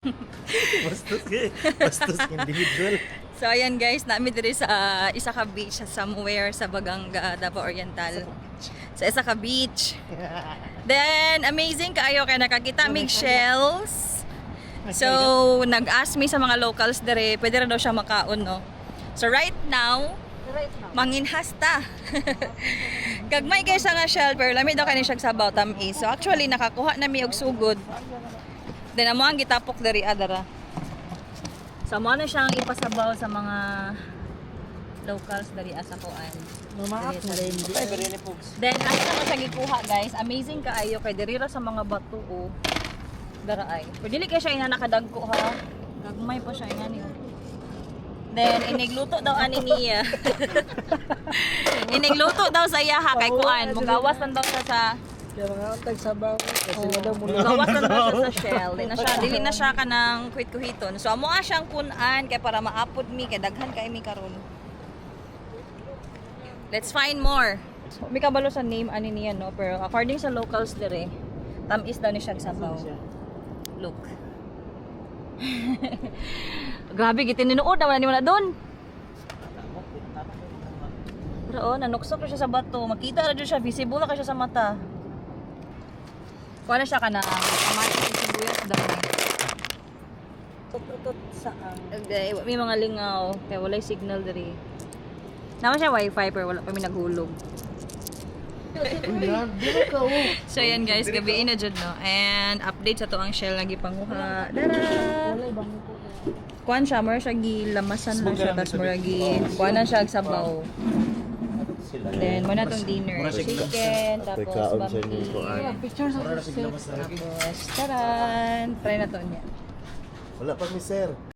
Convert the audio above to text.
Bastos individual. So ayan guys, namin diri sa isa ka beach somewhere sa Baganga, Davao Oriental. Sa isa ka beach. Then amazing kaayo kay nakakita mig shells. So nag-ask me sa mga locals diri, pwede ra daw siya makaon no. So right now, manginhasta. Gagmay guys nga shell pero lami daw kani siya sabaw tamis. So actually nakakuha na mi og sugod. Then amo ang gitapok diri adara. So mo na siyang ipasabaw sa mga locals diri asa kuan. Then asa na siya gikuha guys. Amazing kaayo kay diri ra sa mga bato o dara ay. Pero dili kay siya nga nakadagko ha. Gagmay pa siya nga niyo. Then inigluto daw ani niya. Inigluto daw sa iya ha kay kuan. Mugawas lang daw siya sa Kaya mga antag sabaw. Kasi na daw muna. mugawas lang daw siya sa shell. Dili na siya kanang kuhit-kuhiton. So amo siyang kunan kay para maapod mi kay daghan kay mi karon. Let's find more. May kabalo sa name ani niya no, pero according sa locals dire, tamis daw ni siya sabaw. Look. Grabe gid tinuod na wala ni wala doon. Pero oh, nanuksok na siya sa bato. Makita ra jud siya, visible na siya sa mata. Kuha na siya ka na kamatis at sibuyas daw. Tutot saan? Okay, may mga lingaw. Kaya walay signal diri. Naman siya wifi pero wala pa may naghulog. So yan guys, gabi na jud no. And update sa to ang shell lagi panguha. Dara. Walay bang ko. Kuan siya, mura siya gilamasan lang siya tapos mura gi kuan na siya sabaw. Then muna tong dinner, chicken, tapos bambi. Picture sa Tapos taran, try na to niya. Wala pa mi sir.